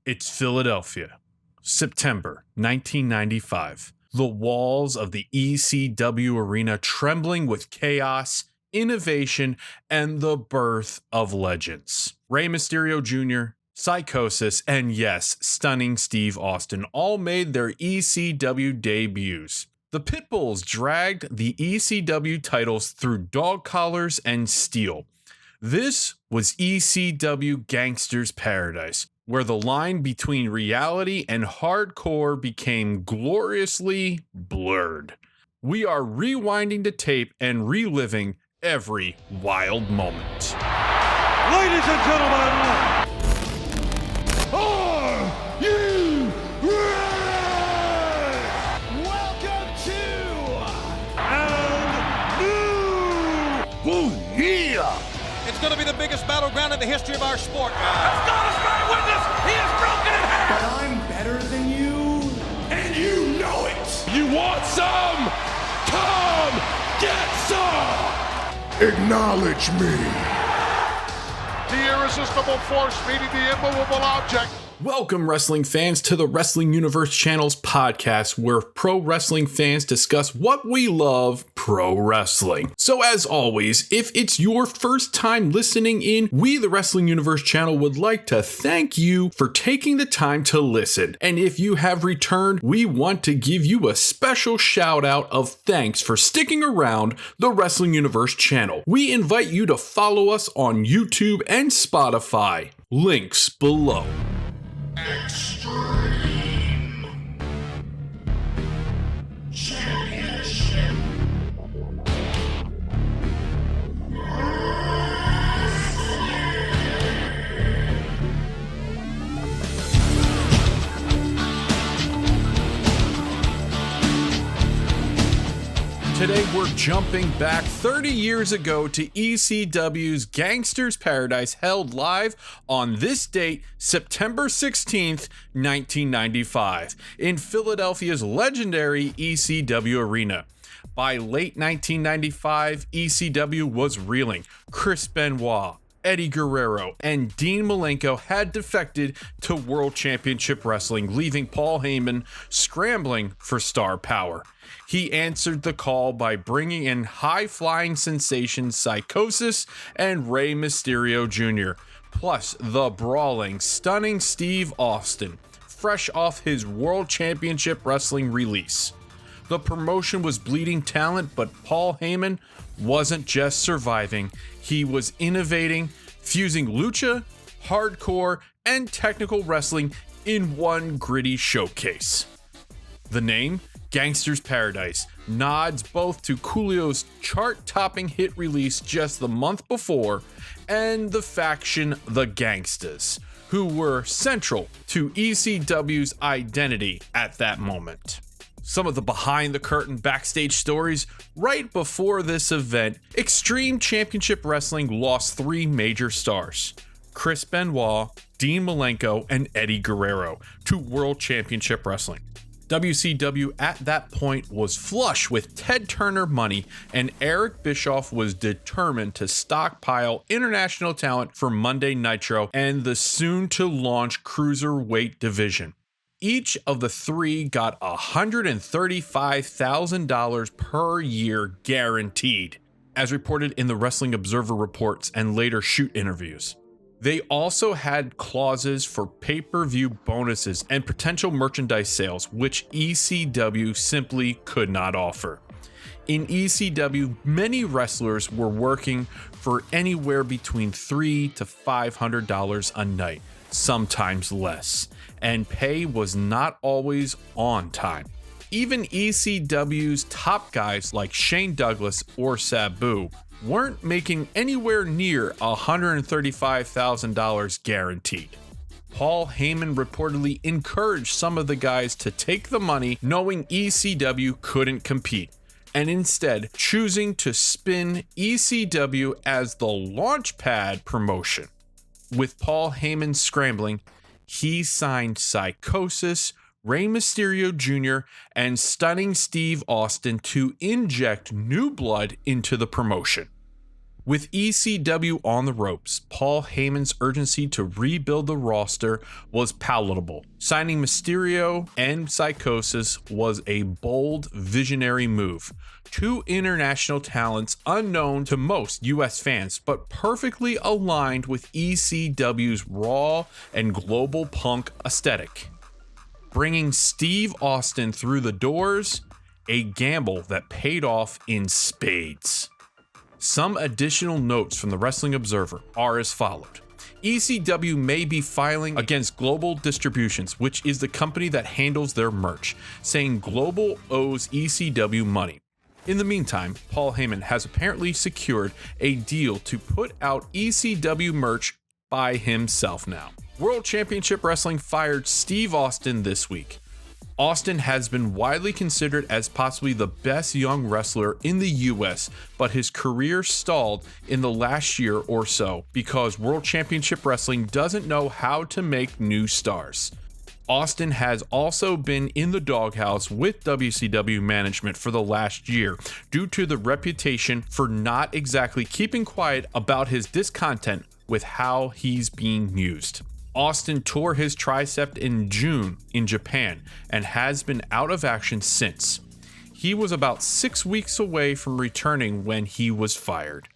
It's Philadelphia, September 1995. The walls of the ECW arena trembling with chaos, innovation, and the birth of legends. Rey Mysterio Jr., Psicosis, and yes, stunning Steve Austin all made their ECW debuts. The Pitbulls dragged the ECW titles through dog collars and steel. This was ECW Gangstas Paradise, where the line between reality and hardcore became gloriously blurred. We are rewinding the tape and reliving every wild moment. Ladies and gentlemen, are you ready? Welcome to and new. Oh yeah! It's going to be the biggest battleground in the history of our sport, guys. As God is my witness, he is broken in half. But I'm better than you, And you know it. You want some? Come get some. Acknowledge me. The irresistible force meeting the immovable object. Welcome, wrestling fans, to the Wrestling Universe Channel's podcast, where pro wrestling fans discuss what we love, pro wrestling. So as always, if it's your first time listening in, we, the Wrestling Universe Channel, would like to thank you for taking the time to listen. And if you have returned, we want to give you a special shout out of thanks for sticking around the Wrestling Universe Channel. We invite you to follow us on YouTube and Spotify. Links below. Extreme Championship. Today we're jumping back 30 years ago to ECW's Gangstas Paradise, held live on this date, September 16th, 1995, in Philadelphia's legendary ECW arena. By late 1995, ECW was reeling. Chris Benoit, Eddie Guerrero, and Dean Malenko had defected to World Championship Wrestling, leaving Paul Heyman scrambling for star power. He answered the call by bringing in high-flying sensations Psicosis and Rey Mysterio Jr., plus the brawling, stunning Steve Austin, fresh off his World Championship Wrestling release. The promotion was bleeding talent, but Paul Heyman wasn't just surviving, he was innovating, fusing lucha, hardcore, and technical wrestling in one gritty showcase. The name, Gangstas Paradise, nods both to Coolio's chart-topping hit release just the month before and the faction the Gangstas, who were central to ECW's identity at that moment. Some of the behind-the-curtain backstage stories: right before this event, Extreme Championship Wrestling lost three major stars: Chris Benoit, Dean Malenko, and Eddie Guerrero, to World Championship Wrestling. WCW at that point was flush with Ted Turner money, and Eric Bischoff was determined to stockpile international talent for Monday Nitro and the soon-to-launch Cruiserweight division. Each of the three got $135,000 per year guaranteed, as reported in the Wrestling Observer reports and later shoot interviews. They also had clauses for pay-per-view bonuses and potential merchandise sales, which ECW simply could not offer. In ECW, many wrestlers were working for anywhere between $300 to $500 a night, sometimes less, and pay was not always on time. Even ECW's top guys like Shane Douglas or Sabu weren't making anywhere near $135,000 guaranteed. Paul Heyman reportedly encouraged some of the guys to take the money, knowing ECW couldn't compete, and instead choosing to spin ECW as the launchpad promotion. With Paul Heyman scrambling, he signed Psicosis, Rey Mysterio Jr., and stunning Steve Austin to inject new blood into the promotion. With ECW on the ropes, Paul Heyman's urgency to rebuild the roster was palatable. Signing Mysterio and Psicosis was a bold, visionary move. Two international talents unknown to most US fans, but perfectly aligned with ECW's raw and global punk aesthetic. Bringing Steve Austin through the doors, a gamble that paid off in spades. Some additional notes from the Wrestling Observer are as followed. ECW may be filing against Global Distributions, which is the company that handles their merch, saying Global owes ECW money. In the meantime, Paul Heyman has apparently secured a deal to put out ECW merch by himself now. World Championship Wrestling fired Steve Austin this week. Austin has been widely considered as possibly the best young wrestler in the US, but his career stalled in the last year or so because World Championship Wrestling doesn't know how to make new stars. Austin has also been in the doghouse with WCW management for the last year due to the reputation for not exactly keeping quiet about his discontent with how he's being used. Austin tore his tricep in June in Japan and has been out of action since. He was about 6 weeks away from returning when he was fired.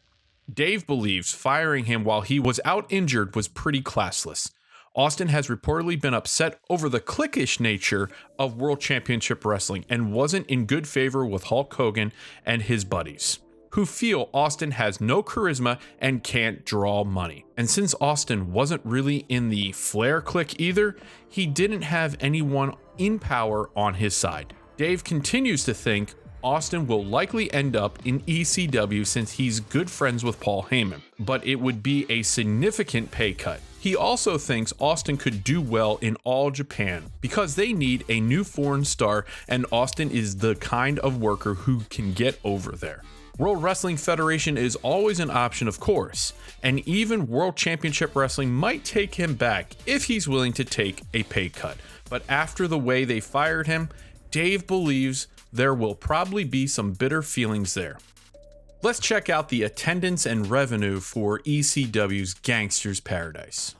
Dave believes firing him while he was out injured was pretty classless. Austin has reportedly been upset over the cliquish nature of World Championship Wrestling and wasn't in good favor with Hulk Hogan and his buddies, who feel Austin has no charisma and can't draw money. And since Austin wasn't really in the Flair clique either, he didn't have anyone in power on his side. Dave continues to think Austin will likely end up in ECW since he's good friends with Paul Heyman, but it would be a significant pay cut. He also thinks Austin could do well in All Japan because they need a new foreign star, and Austin is the kind of worker who can get over there. World Wrestling Federation is always an option, of course, and even World Championship Wrestling might take him back if he's willing to take a pay cut. But after the way they fired him, Dave believes there will probably be some bitter feelings there. Let's check out the attendance and revenue for ECW's Gangstas Paradise.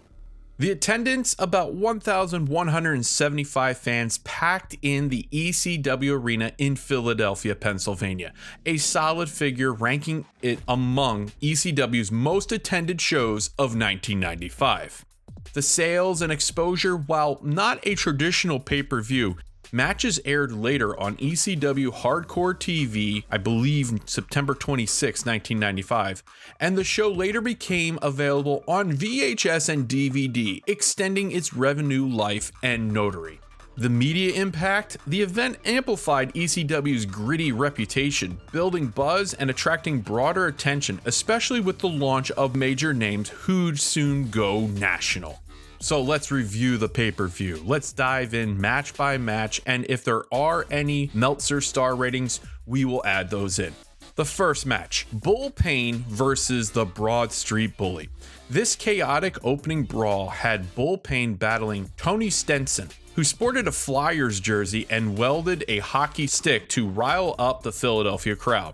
The attendance, about 1,175 fans packed in the ECW arena in Philadelphia, Pennsylvania, a solid figure ranking it among ECW's most attended shows of 1995. The sales and exposure, while not a traditional pay-per-view, matches aired later on ECW Hardcore TV, I believe September 26, 1995, and the show later became available on VHS and DVD, extending its revenue life and notoriety. The media impact, the event amplified ECW's gritty reputation, building buzz and attracting broader attention, especially with the launch of major names who'd soon go national. So let's review the pay-per-view. Let's dive in match by match, and if there are any Meltzer star ratings, we will add those in. The first match, Bull Payne versus the Broad Street Bully. This chaotic opening brawl had Bull Payne battling Tony Stenson, who sported a Flyers jersey and welded a hockey stick to rile up the Philadelphia crowd.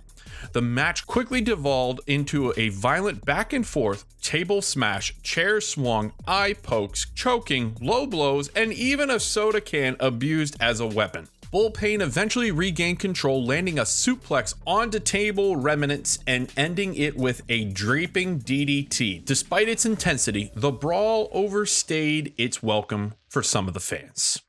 The match quickly devolved into a violent back and forth, table smash, chair swung, eye pokes, choking, low blows, and even a soda can abused as a weapon. Bull Payne eventually regained control, landing a suplex onto table remnants and ending it with a draping DDT. Despite its intensity, the brawl overstayed its welcome for some of the fans.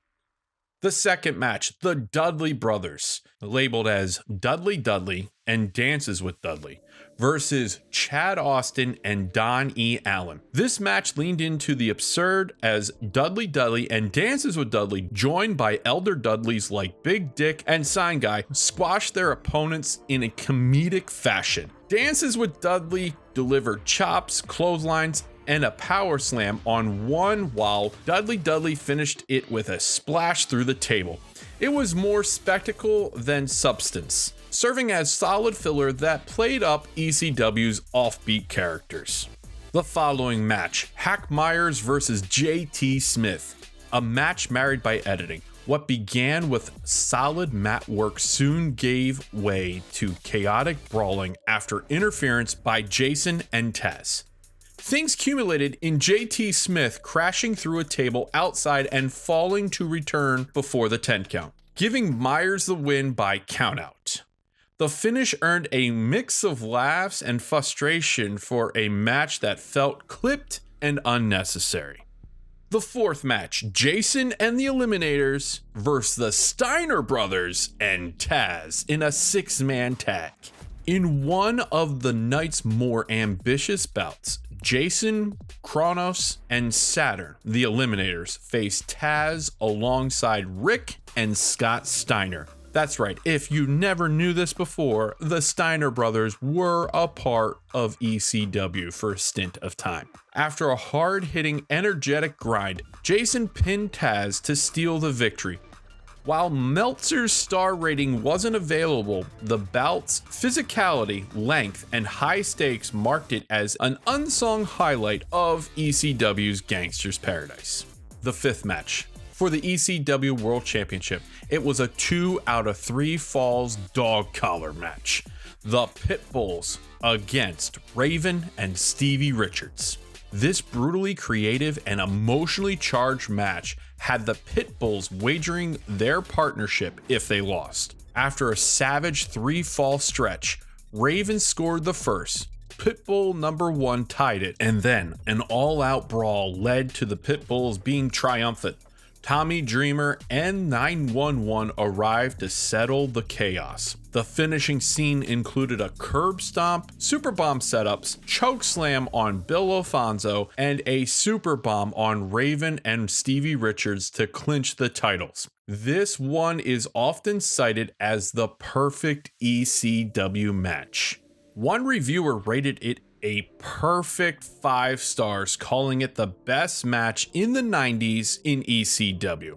The second match, the Dudley Brothers, labeled as Dudley Dudley and Dances with Dudley, versus Chad Austin and Don E. Allen. This match leaned into the absurd as Dudley Dudley and Dances with Dudley, joined by elder Dudleys like Big Dick and Sign Guy, squashed their opponents in a comedic fashion. Dances with Dudley delivered chops, clotheslines, and a power slam on one, while Dudley Dudley finished it with a splash through the table. It was more spectacle than substance, serving as solid filler that played up ECW's offbeat characters. The following match, Hack Myers versus JT Smith, a match married by editing. What began with solid mat work soon gave way to chaotic brawling after interference by Jason and Taz. Things accumulated in JT Smith crashing through a table outside and falling to return before the 10 count, giving Myers the win by countout. The finish earned a mix of laughs and frustration for a match that felt clipped and unnecessary. The fourth match, Jason and the Eliminators versus the Steiner Brothers and Taz in a 6-man tag. In one of the night's more ambitious bouts, Jason, Kronos, and Saturn, the Eliminators, faced Taz alongside Rick and Scott Steiner. That's right, if you never knew this before, the Steiner brothers were a part of ECW for a stint of time. After a hard-hitting, energetic grind, Jason pinned Taz to steal the victory. While Meltzer's star rating wasn't available, the bout's physicality, length, and high stakes marked it as an unsung highlight of ECW's Gangstas Paradise. The fifth match. For the ECW World Championship, it was a 2 out of 3 falls dog collar match. The Pitbulls against Raven and Stevie Richards. This brutally creative and emotionally charged match had the Pitbulls wagering their partnership if they lost. After a savage 3-fall stretch, Raven scored the first. Pitbull number 1 tied it, and then an all-out brawl led to the Pitbulls being triumphant. Tommy Dreamer and 911 arrived to settle the chaos. The finishing scene included a curb stomp, super bomb setups, choke slam on Bill Alfonso, and a super bomb on Raven and Stevie Richards to clinch the titles. This one is often cited as the perfect ECW match. One reviewer rated it a perfect 5 stars, calling it the best match in the 90s in ECW.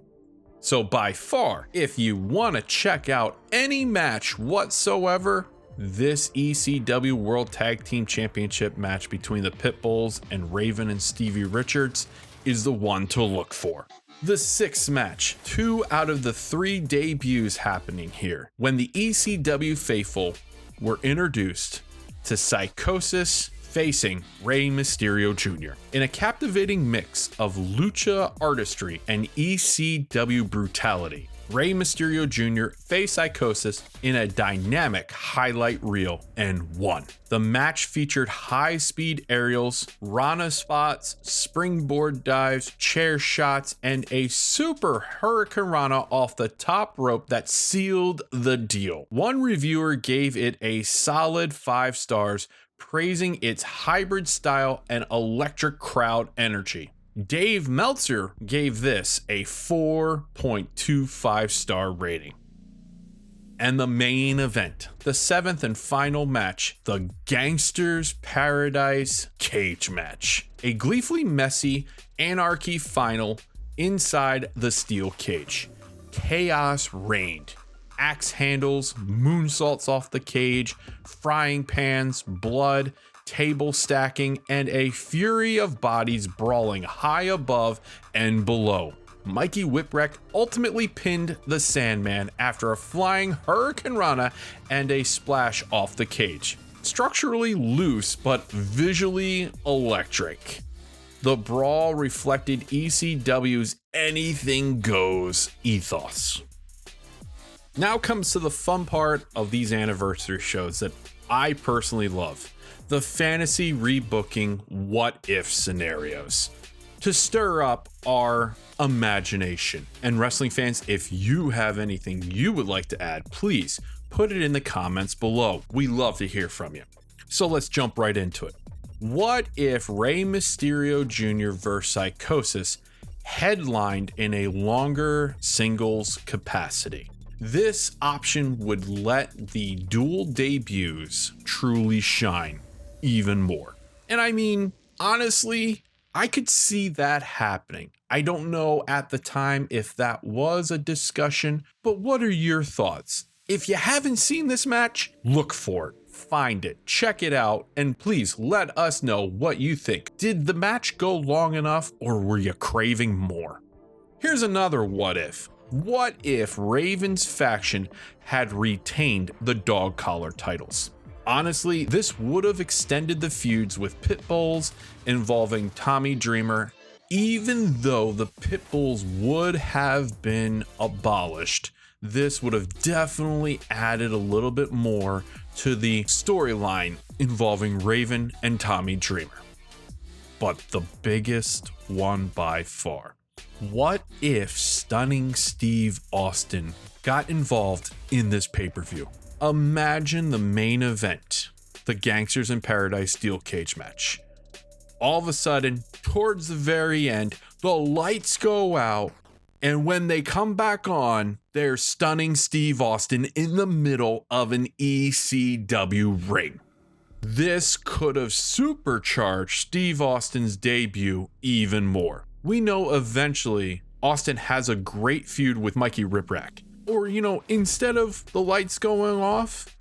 So by far, if you want to check out any match whatsoever, this ECW World Tag Team Championship match between the Pitbulls and Raven and Stevie Richards is the one to look for. The sixth match, 2 out of the 3 debuts happening here, when the ECW faithful were introduced to Psicosis facing Rey Mysterio Jr. in a captivating mix of lucha artistry and ECW brutality. Rey Mysterio Jr. faced Psicosis in a dynamic highlight reel and won. The match featured high-speed aerials, Rana spots, springboard dives, chair shots, and a super Hurricane Rana off the top rope that sealed the deal. One reviewer gave it a solid 5 stars, praising its hybrid style and electric crowd energy. Dave Meltzer gave this a 4.25 star rating. And the main event, the 7th and final match, the Gangstas Paradise Cage Match. A gleefully messy anarchy final inside the steel cage. Chaos reigned. Axe handles, moonsaults off the cage, frying pans, blood, table stacking, and a fury of bodies brawling high above and below. Mikey Whipwreck ultimately pinned the Sandman after a flying Hurricane Rana and a splash off the cage. Structurally loose, but visually electric. The brawl reflected ECW's anything goes ethos. Now comes to the fun part of these anniversary shows that I personally love. The fantasy rebooking what-if scenarios to stir up our imagination. And wrestling fans, if you have anything you would like to add, please put it in the comments below. We love to hear from you. So let's jump right into it. What if Rey Mysterio Jr. vs. Psicosis headlined in a longer singles capacity? This option would let the dual debuts truly shine even more. And I mean, honestly, I could see that happening. I don't know at the time if that was a discussion, but what are your thoughts? If you haven't seen this match, look for it, find it, check it out, and please let us know what you think. Did the match go long enough, or were you craving more? Here's another what if. What if Raven's faction had retained the dog collar titles? Honestly, this would have extended the feuds with Pitbulls involving Tommy Dreamer. Even though the Pitbulls would have been abolished, this would have definitely added a little bit more to the storyline involving Raven and Tommy Dreamer. But the biggest one by far. What if Stunning Steve Austin got involved in this pay-per-view? Imagine the main event, the Gangstas in Paradise Steel Cage match. All of a sudden, towards the very end, the lights go out, and when they come back on, there's Stunning Steve Austin in the middle of an ECW ring. This could have supercharged Steve Austin's debut even more. We know eventually Austin has a great feud with Mikey Whipwreck. Or, instead of the lights going off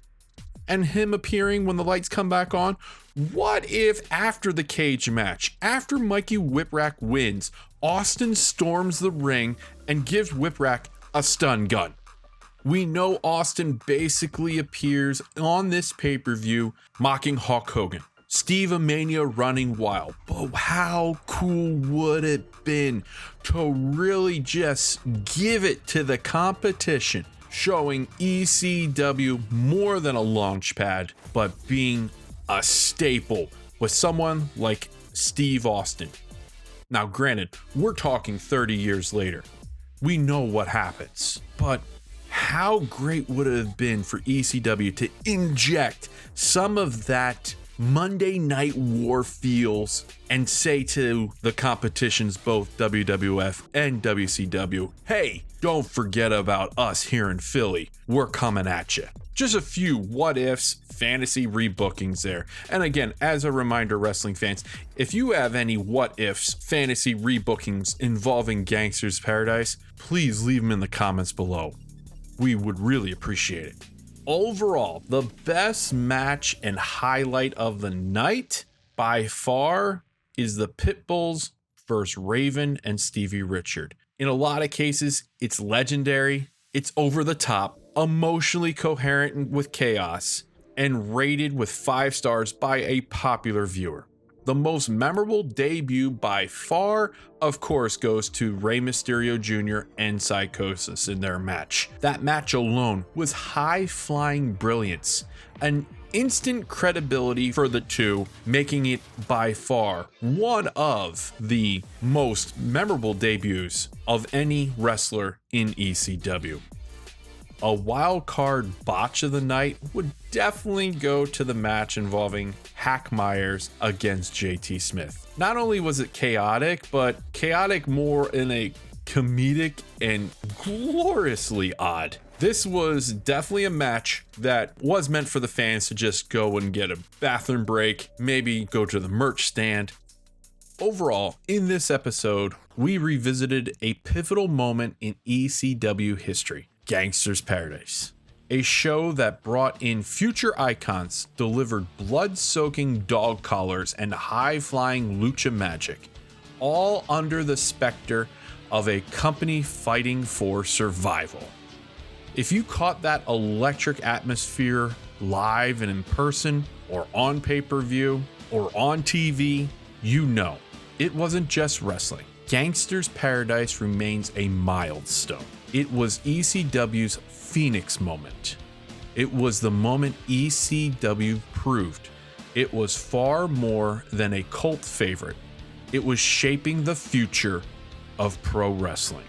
and him appearing when the lights come back on, what if after the cage match, after Mikey Whipwreck wins, Austin storms the ring and gives Whipwreck a stun gun? We know Austin basically appears on this pay-per-view mocking Hulk Hogan. Steve-O-Mania running wild. But how cool would it been to really just give it to the competition, showing ECW more than a launch pad, but being a staple with someone like Steve Austin. Now, granted, we're talking 30 years later. We know what happens, but how great would it have been for ECW to inject some of that Monday Night War feels and say to the competitions, both WWF and WCW, hey, don't forget about us here in Philly. We're coming at you. Just a few what ifs, fantasy rebookings there. And again, as a reminder, wrestling fans, if you have any what ifs, fantasy rebookings involving Gangstas Paradise, please leave them in the comments below. We would really appreciate it. Overall, the best match and highlight of the night by far is the Pitbulls versus Raven and Stevie Richard. In a lot of cases, it's legendary, it's over the top, emotionally coherent with chaos, and rated with 5 stars by a popular viewer. The most memorable debut by far, of course, goes to Rey Mysterio Jr. and Psicosis in their match. That match alone was high-flying brilliance, an instant credibility for the two, making it by far one of the most memorable debuts of any wrestler in ECW. A wild card botch of the night would definitely go to the match involving Hack Myers against JT Smith. Not only was it chaotic, but chaotic more in a comedic and gloriously odd. This was definitely a match that was meant for the fans to just go and get a bathroom break, maybe go to the merch stand. Overall, in this episode, we revisited a pivotal moment in ECW history. Gangstas Paradise, a show that brought in future icons, delivered blood-soaking dog collars and high-flying lucha magic, all under the specter of a company fighting for survival. If you caught that electric atmosphere live and in person, or on pay-per-view, or on TV, you know it wasn't just wrestling. Gangstas Paradise remains a milestone. It was ECW's Phoenix moment. It was the moment ECW proved it was far more than a cult favorite. It was shaping the future of pro wrestling.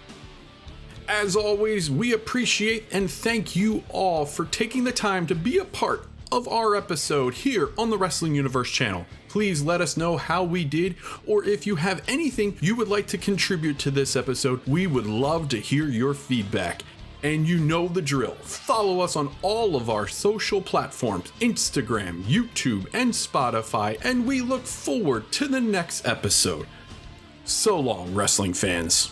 As always, we appreciate and thank you all for taking the time to be a part of our episode here on the Wrestling Universe channel. Please let us know how we did, or if you have anything you would like to contribute to this episode, we would love to hear your feedback. And you know the drill. Follow us on all of our social platforms, Instagram, YouTube, and Spotify, and we look forward to the next episode. So long, wrestling fans.